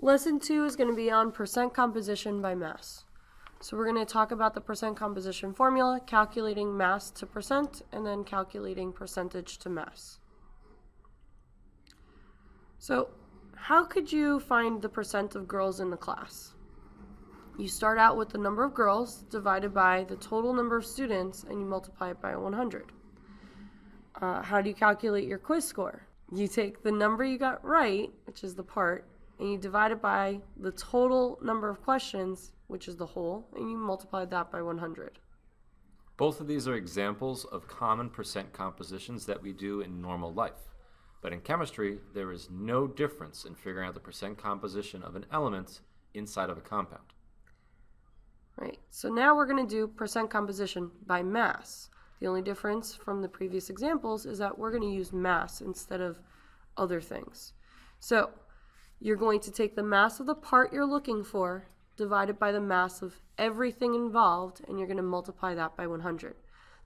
Lesson 2 is going to be on percent composition by mass. So we're going to talk about the percent composition formula, calculating mass to percent, and then calculating percentage to mass. So how could you find the percent of girls in the class? You start out with the number of girls divided by the total number of students, and you multiply it by 100. How do you calculate your quiz score? You take the number you got right, which is the part, and you divide it by the total number of questions, which is the whole, and you multiply that by 100. Both of these are examples of common percent compositions that we do in normal life. But in chemistry, there is no difference in figuring out the percent composition of an element inside of a compound. Right, so now we're going to do percent composition by mass. The only difference from the previous examples is that we're going to use mass instead of other things. So you're going to take the mass of the part you're looking for, divided by the mass of everything involved, and you're going to multiply that by 100.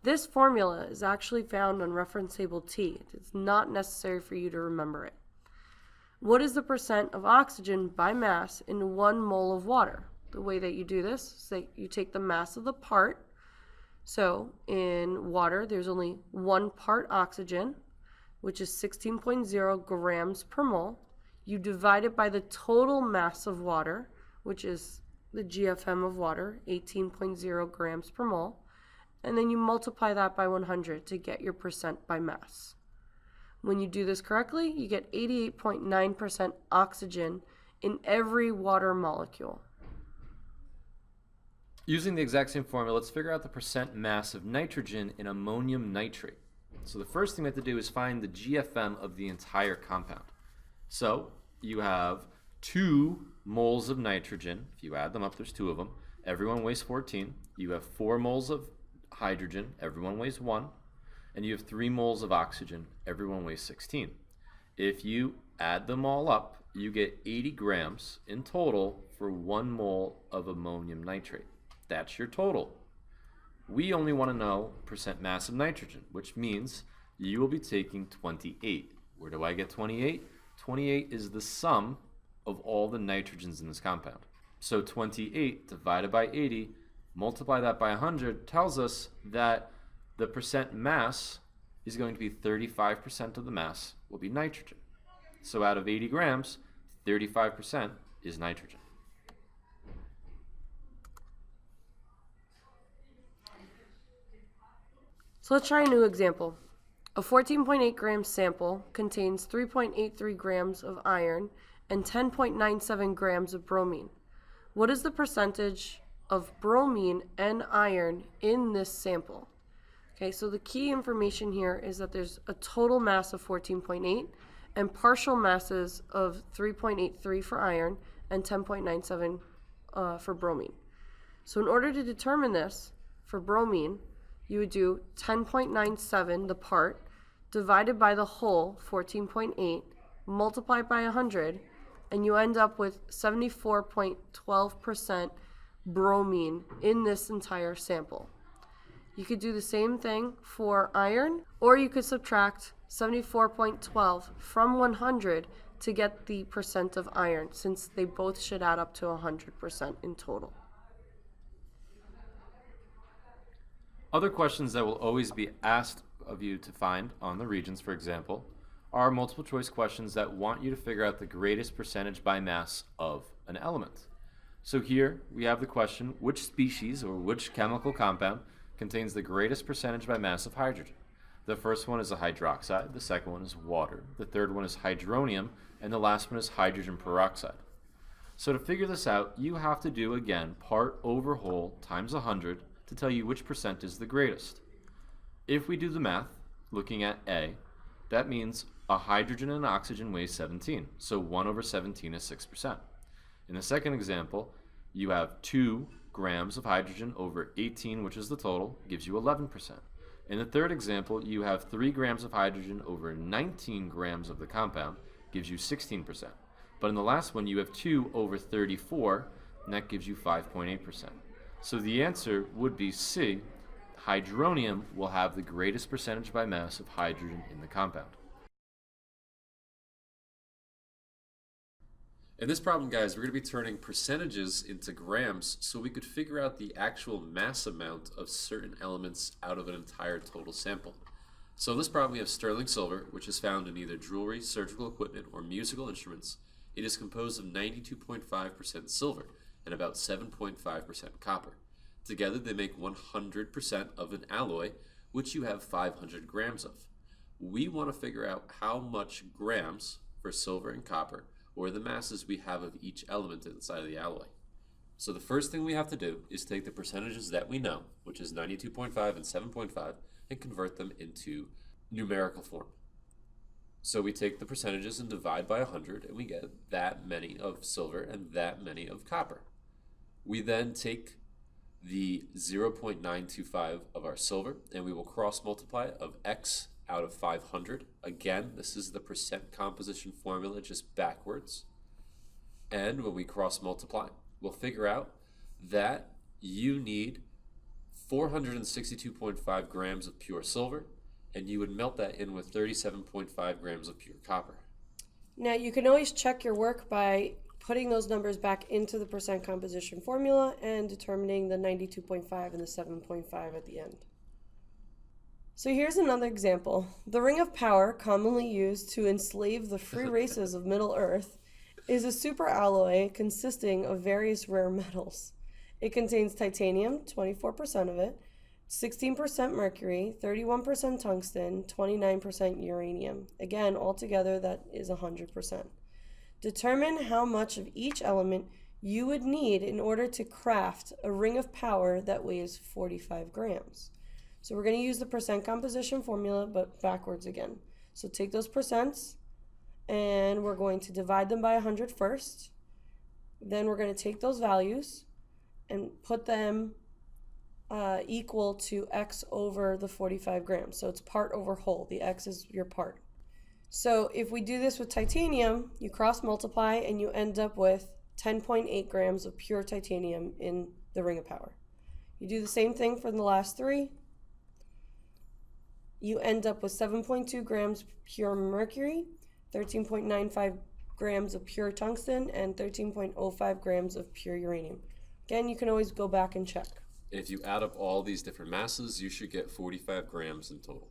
This formula is actually found on reference table T. It's not necessary for you to remember it. What is the percent of oxygen by mass in 1 mole of water? The way that you do this is that you take the mass of the part. So in water, there's only 1 part oxygen, which is 16.0 grams per mole. You divide it by the total mass of water, which is the GFM of water, 18.0 grams per mole, and then you multiply that by 100 to get your percent by mass. When you do this correctly, you get 88.9% oxygen in every water molecule. Using the exact same formula, let's figure out the percent mass of nitrogen in ammonium nitrate. So the first thing we have to do is find the GFM of the entire compound. So you have 2 moles of nitrogen. If you add them up, there's 2 of them. Everyone weighs 14. You have 4 moles of hydrogen. Everyone weighs 1. And you have 3 moles of oxygen. Everyone weighs 16. If you add them all up, you get 80 grams in total for 1 mole of ammonium nitrate. That's your total. We only want to know percent mass of nitrogen, which means you will be taking 28. Where do I get 28? 28 is the sum of all the nitrogens in this compound. So 28 divided by 80, multiply that by 100, tells us that the percent mass is going to be 35% of the mass will be nitrogen. So out of 80 grams, 35% is nitrogen. So let's try a new example. A 14.8 gram sample contains 3.83 grams of iron and 10.97 grams of bromine. What is the percentage of bromine and iron in this sample? Okay, so the key information here is that there's a total mass of 14.8 and partial masses of 3.83 for iron and 10.97 for bromine. So in order to determine this for bromine, you would do 10.97, the part, divided by the whole, 14.8, multiplied by 100, and you end up with 74.12% bromine in this entire sample. You could do the same thing for iron, or you could subtract 74.12 from 100 to get the percent of iron, since they both should add up to 100% in total. Other questions that will always be asked of you to find on the regions, for example, are multiple choice questions that want you to figure out the greatest percentage by mass of an element. So here we have the question, which species or which chemical compound contains the greatest percentage by mass of hydrogen? The first one is a hydroxide, the second one is water, the third one is hydronium, and the last one is hydrogen peroxide. So to figure this out, you have to do, again, part over whole times 100 to tell you which percent is the greatest. If we do the math, looking at A, that means a hydrogen and oxygen weighs 17, so 1 over 17 is 6%. In the second example, you have 2 grams of hydrogen over 18, which is the total, gives you 11%. In the third example, you have 3 grams of hydrogen over 19 grams of the compound, gives you 16%. But in the last one, you have 2 over 34, and that gives you 5.8%. So the answer would be C. Hydronium will have the greatest percentage by mass of hydrogen in the compound. In this problem, guys, we're going to be turning percentages into grams so we could figure out the actual mass amount of certain elements out of an entire total sample. So in this problem, we have sterling silver, which is found in either jewelry, surgical equipment, or musical instruments. It is composed of 92.5% silver and about 7.5% copper. Together, they make 100% of an alloy, which you have 500 grams of. We want to figure out how much grams for silver and copper, or the masses we have of each element inside of the alloy. So the first thing we have to do is take the percentages that we know, which is 92.5 and 7.5, and convert them into numerical form. So we take the percentages and divide by 100, and we get that many of silver and that many of copper. We then take the 0.925 of our silver, and we will cross multiply of x out of 500. Again, this is the percent composition formula, just backwards. And when we cross multiply, we'll figure out that you need 462.5 grams of pure silver, and you would melt that in with 37.5 grams of pure copper. Now, you can always check your work by putting those numbers back into the percent composition formula and determining the 92.5 and the 7.5 at the end. So here's another example. The ring of power, commonly used to enslave the free races of Middle Earth, is a superalloy consisting of various rare metals. It contains titanium, 24% of it, 16% mercury, 31% tungsten, 29% uranium. Again, altogether that is 100%. Determine how much of each element you would need in order to craft a ring of power that weighs 45 grams. So we're going to use the percent composition formula, but backwards again. So take those percents, and we're going to divide them by 100 first. Then we're going to take those values and put them equal to x over the 45 grams. So it's part over whole. The x is your part. So if we do this with titanium, you cross multiply and you end up with 10.8 grams of pure titanium in the ring of power. You do the same thing for the last three. You end up with 7.2 grams pure mercury, 13.95 grams of pure tungsten, and 13.05 grams of pure uranium. Again, you can always go back and check. If you add up all these different masses, you should get 45 grams in total.